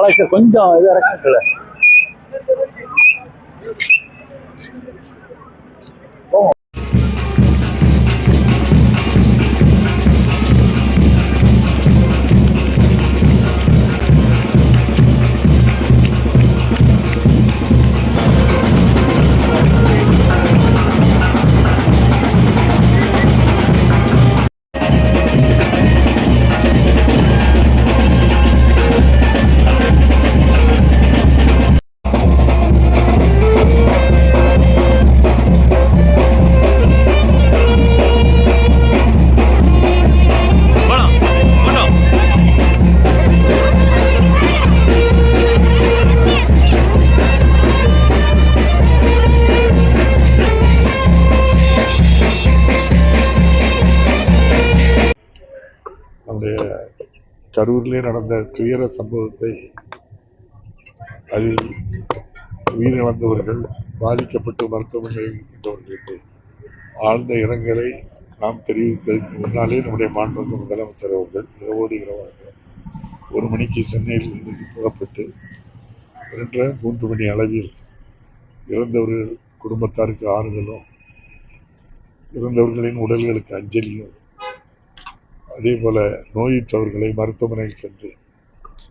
பாலாஜர் கொஞ்சம் இது இறக்கல. நம்முடைய கரூரிலே நடந்த துயர சம்பவத்தை, அதில் உயிரிழந்தவர்கள், பாதிக்கப்பட்டு மருத்துவமனையில் இருக்கின்றவர்களுக்கு ஆழ்ந்த இரங்கலை நாம் தெரிவிப்பதற்கு முன்னாலே நம்முடைய மாண்புமிகு முதலமைச்சர் அவர்கள் இரவோடு இரவாக 1 மணிக்கு சென்னையில் இருந்து புறப்பட்டு 3 மணி அளவில் இறந்தவர்கள் குடும்பத்தாருக்கு ஆறுதலும், இறந்தவர்களின் உடல்களுக்கு அஞ்சலியும், அதே போல நோயுற்றவர்களை மருத்துவமனையில் சென்று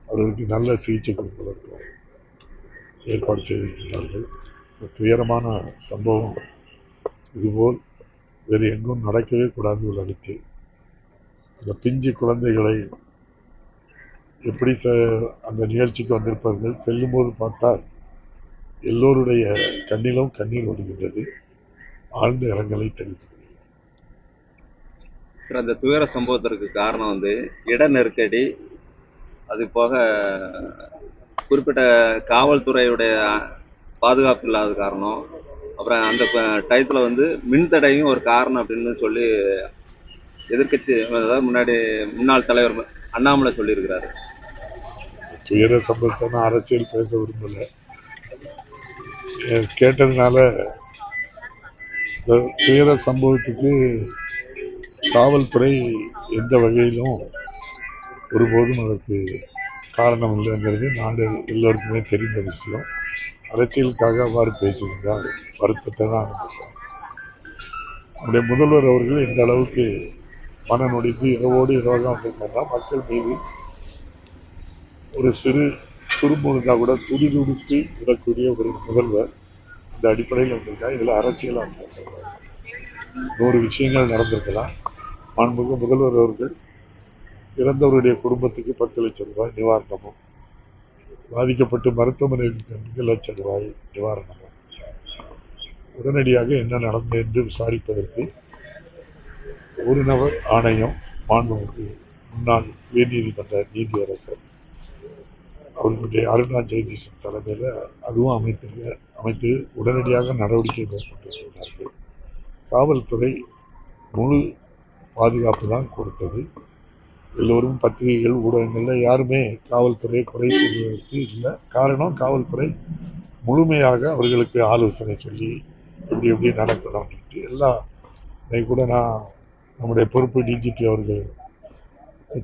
அவர்களுக்கு நல்ல சிகிச்சை கொடுப்பதற்கும் ஏற்பாடு செய்திருக்கிறார்கள். இந்த துயரமான சம்பவம் இதுபோல் வேறு எங்கும் நடக்கவே கூடாது. உலகத்தில் அந்த பிஞ்சு குழந்தைகளை எப்படி அந்த நிகழ்ச்சிக்கு வந்திருப்பார்கள், செல்லும் போது பார்த்தால் எல்லோருடைய கண்ணிலும் கண்ணீர் வருகின்றது. ஆழ்ந்த இரங்கலை தெரிவித்துக் கொள்கிறேன். அந்த துயர சம்பவத்திற்கு காரணம் இட நெருக்கடி, அது போக குறிப்பிட்ட காவல்துறையுடைய பாதுகாப்பு இல்லாத காரணம், அப்புறம் அந்த டயத்தில் மின்தடையும் ஒரு காரணம் அப்படின்னு சொல்லி எதிர்கட்சி, அதாவது முன்னாள் தலைவர் அண்ணாமலை சொல்லியிருக்கிறாரு. துயர சம்பவத்தை நான் அரசியல் பேச விரும்பல. கேட்டதுனால இந்த துயர சம்பவத்துக்கு காவல்துறை எந்த வகையிலும் ஒருபோதும் அதற்கு காரணம் இல்லைங்கிறது நாடு எல்லோருக்குமே தெரிந்த விஷயம். அரசியலுக்காக அவ்வாறு பேசியிருந்தால் வருத்தத்தை தான் அனுப்புகிறார். நம்முடைய முதல்வர் அவர்கள் இந்த அளவுக்கு மனநொடிந்து இரவோடு இரவாக வந்திருக்காங்கன்னா, மக்கள் மீது ஒரு சிறு துரும்பு இருந்தா கூட துடிதுடித்து விடக்கூடிய ஒரு முதல்வர் இந்த அடிப்படையில் வந்திருக்காங்க. இதுல அரசியல் அந்த 100 விஷயங்கள் நடந்திருக்கலாம். மாண்புமிகு முதல்வர் அவர்கள் இறந்தவருடைய குடும்பத்துக்கு 10 லட்சம் ரூபாய் நிவாரணமும், பாதிக்கப்பட்டு மருத்துவமனையில் 2 லட்சம் ரூபாய் நிவாரணமும், உடனடியாக என்ன நடந்தது என்று விசாரிப்பதற்கு ஒரு நபர் ஆணையம் மாண்புமிகு முன்னாள் உயர்நீதிமன்ற நீதியரசர் அவர்களுடைய அருணா ஜெயதீசன் தலைமையில் அதுவும் அமைத்து உடனடியாக நடவடிக்கை மேற்கொண்டிருக்கிறார்கள். காவல்துறை முழு பாதுகாப்பு தான் கொடுத்தது. எல்லோரும் பத்திரிகைகள், ஊடகங்கள்ல யாருமே காவல்துறையை குறை சொல்வதற்கு இல்லை. காரணம், காவல்துறை முழுமையாக அவர்களுக்கு ஆலோசனை சொல்லி எப்படி நடக்கணும் அப்படின்ட்டு இன்னைக்கு கூட நான் நம்முடைய பொறுப்பு டிஜிபி அவர்கள்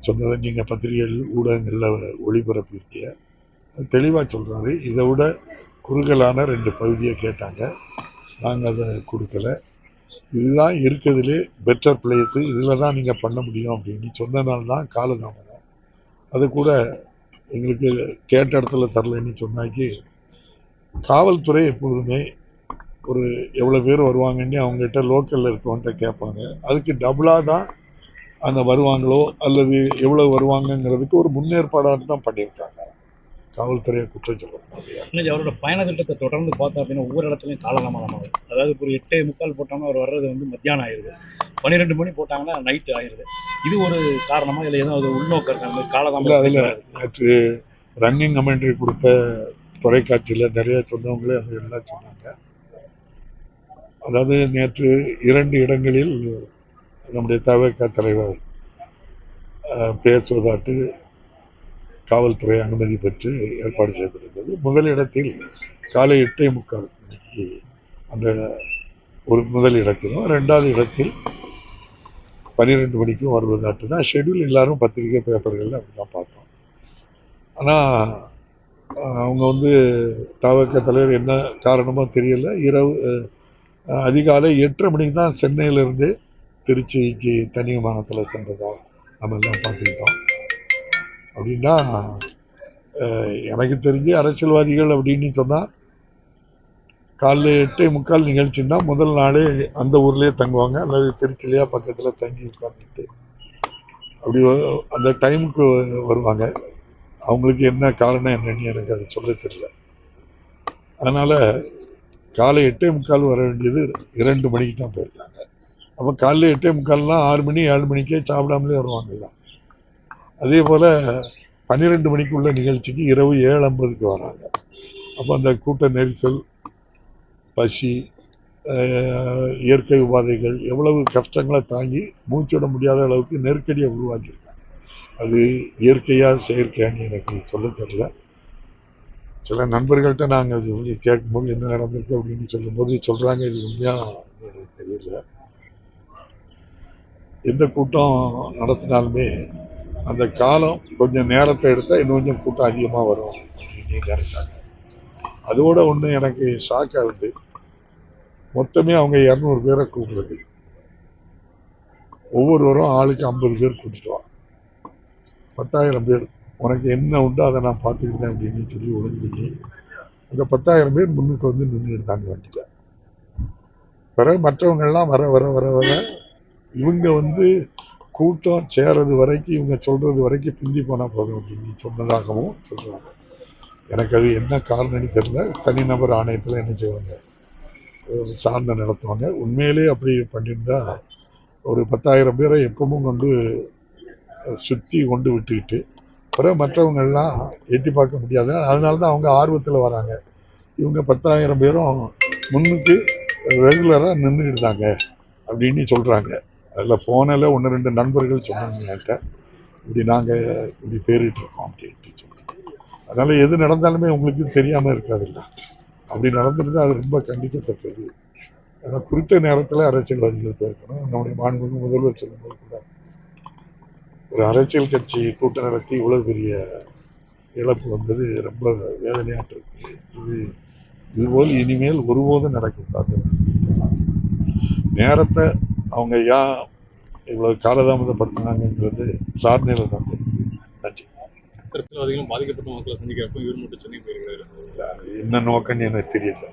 சொன்னதை நீங்க பத்திரிகைகள், ஊடகங்கள்ல ஒளிபரப்பியிருக்கீங்க. தெளிவா சொல்றாரு. இதை விட குறுகலான 2 பகுதியை கேட்டாங்க, நாங்க அதை கொடுக்கல. இதுதான் இருக்கிறதுலே பெட்டர் பிளேஸ், இதுல தான் நீங்க பண்ண முடியும் அப்படின்னு சொன்னனால தான் காலதாமதம். அது கூட எங்களுக்கு கேட்ட இடத்துல தரலன்னு சொன்னாக்கி, காவல்துறை எப்போதுமே ஒரு எவ்வளவு பேர் வருவாங்கன்னு அவங்ககிட்ட லோக்கல்ல இருக்கவன்ட்ட கேட்பாங்க. அதுக்கு டபுளா தான் அங்க வருவாங்களோ அல்லது எவ்வளவு வருவாங்கங்கிறதுக்கு ஒரு முன்னேற்பாடாக தான் பண்ணியிருக்காங்க. காவல்துறையை குற்றம் சொல்லக்கூடாது. அவரோட பயண திட்டத்தை தொடர்ந்து பார்த்தோம் அப்படின்னா ஒவ்வொரு இடத்துலையும் காலதாமதமாகுது. அதாவது ஒரு 8:45 போட்டாங்கன்னா அவர் வர்றது மத்தியானம் ஆயிடுது, 12 மணி போட்டாங்கன்னா நைட்டு ஆயிடுது. இது ஒரு காரணமா இல்லை எதுவும் உள்நோக்கம் காலதாமதம்? அதுல நேற்று ரன்னிங் கமெண்ட்ரி கொடுத்த தொலைக்காட்சியில நிறைய சொன்னவங்களே அது எல்லாம் சொன்னாங்க. அதாவது நேற்று 2 இடங்களில் நம்முடைய தவிக தலைவர் பேசுவதாட்டு காவல்துறை அனுமதி பெற்று ஏற்பாடு செய்யப்பட்டிருந்தது. முதல் இடத்தில் காலை 8:45 மணிக்கு அந்த ஒரு முதல் இடத்திலும், 2வது இடத்தில் 12 மணிக்கும் வருவதாட்டு தான் ஷெட்யூல். எல்லாரும் பத்திரிகை பேப்பர்கள் அப்படிதான் பார்த்தோம். ஆனா அவங்க வந்து தவக தலைவர் என்ன காரணமோ தெரியல. இரவு அதிகாலை 8:30 மணிக்கு தான் சென்னையிலிருந்து திருச்சிக்கு தனி விமானத்தில் சென்றதா நம்ம எல்லாம் பார்த்துக்கிட்டோம். அப்படின்னா எனக்கு தெரிஞ்சு அரசியல்வாதிகள் அப்படின்னு சொன்னால் காலைல 8:45 நிகழ்ச்சின்னா முதல் நாளே அந்த ஊர்லேயே தங்குவாங்க, அல்லது திருச்சிலையா பக்கத்தில் தங்கி உட்காந்துட்டு அப்படி அந்த டைமுக்கு வருவாங்க. அவங்களுக்கு என்ன காரணம் என்னன்னு எனக்கு அதை சொல்ல தெரியல. அதனால காலை 8:45 வர வேண்டியது 2 மணிக்கு தான் போயிருக்காங்க. அப்போ காலையில் 8:45லாம் 6 மணி 7 மணிக்கே சாப்பிடாமலே வருவாங்கல்ல. அதே போல் 12 மணிக்குள்ள நிகழ்ச்சிக்கு இரவு 7:50க்கு வராங்க. அப்போ அந்த கூட்ட நெரிசல், பசி, இயற்கை உபாதைகள் எவ்வளவு கஷ்டங்களை தாங்கி மூச்சுவிட முடியாத அளவுக்கு நெருக்கடியை உருவாக்கியிருக்காங்க. அது இயற்கையா செயற்கையான்னு எனக்கு சொல்ல தெரியல. சில நண்பர்கள்ட்ட நாங்கள் சொல்லி கேட்கும்போது என்ன நடந்திருக்கு அப்படின்னு சொல்லும்போது சொல்றாங்க, இது உண்மையா எனக்கு தெரியல. எந்த கூட்டம் நடத்தினாலுமே அந்த காலம் கொஞ்சம் நேரத்தை எடுத்தால் இன்னும் கொஞ்சம் கூட்டம் அதிகமாக வரும் அப்படின்னு நினைச்சாங்க. அதோட ஒன்று எனக்கு ஷாக்காக இருந்து, மொத்தமே அவங்க 200 பேரை கூப்பிடுறது, ஒவ்வொருவரும் ஆளுக்கு 50 பேர் கூட்டிட்டு வா, 10,000 பேர், உனக்கு என்ன உண்டோ அதை நான் பார்த்துக்கிட்டேன் அப்படின்னு சொல்லி ஒழுங்கு பண்ணி அந்த 10,000 பேர் முன்னுக்கு வந்து நின்று எடுத்தாங்க வண்டியில். பிறகு மற்றவங்கள்லாம் வர வர வர வர இவங்க வந்து கூட்டம் சேரது வரைக்கும், இவங்க சொல்றது வரைக்கும் பிந்தி போனால் போதும் அப்படின்னு சொன்னதாகவும் சொல்றாங்க. எனக்கு அது என்ன காரணம்னு தெரியல. தனிநபர் ஆணையத்தில் என்ன செய்வாங்க, விசாரணை நடத்துவாங்க. உண்மையிலேயே அப்படி பண்ணியிருந்தா ஒரு 10,000 பேரை எப்பவும் கொண்டு சுற்றி கொண்டு விட்டுக்கிட்டு பிறகு மற்றவங்கள்லாம் எட்டி பார்க்க முடியாது. அதனால தான் அவங்க ஆர்வத்தில் வராங்க. இவங்க 10,000 பேரும் முன்னுக்கு ரெகுலராக நின்றுக்கிட்டாங்க அப்படின்னு சொல்கிறாங்க. அதில் போனல 1-2 நண்பர்கள் சொன்னாங்க என்கிட்ட, இப்படி நாங்கள் இப்படி தேறிட்டு இருக்கோம் அப்படின்ட்டு சொன்னாங்க. அதனால் எது நடந்தாலுமே உங்களுக்கு தெரியாமல் இருக்காதுல்ல. அப்படி நடந்துருந்தால் அது ரொம்ப கண்டிக்கத்தக்கது. ஏன்னா குறித்த நேரத்தில் அரசியல்வாதிகள் போயிருக்கணும். நம்முடைய மாண்புமிகு முதல்வர் சொல்லும்போது கூட ஒரு அரசியல் கட்சி கூட்டம் நடத்தி இவ்வளவு பெரிய இழப்பு வந்தது ரொம்ப வேதனையாட்டு இருக்கு. இதுபோல் இனிமேல் ஒருபோதும் நடக்கக்கூடாது. நேரத்தை அவங்க இவ்வளவு காலதாமதப்படுத்தினாங்கிறது சார்நிலை தான் தெரியும். நன்றி. அரசியல்வாதிகளும் பாதிக்கப்பட்ட மக்களை சந்திக்கிறப்ப இவர் மட்டும் சென்னை போயிருக்காரு. என்ன நோக்கம்னு எனக்கு தெரியல.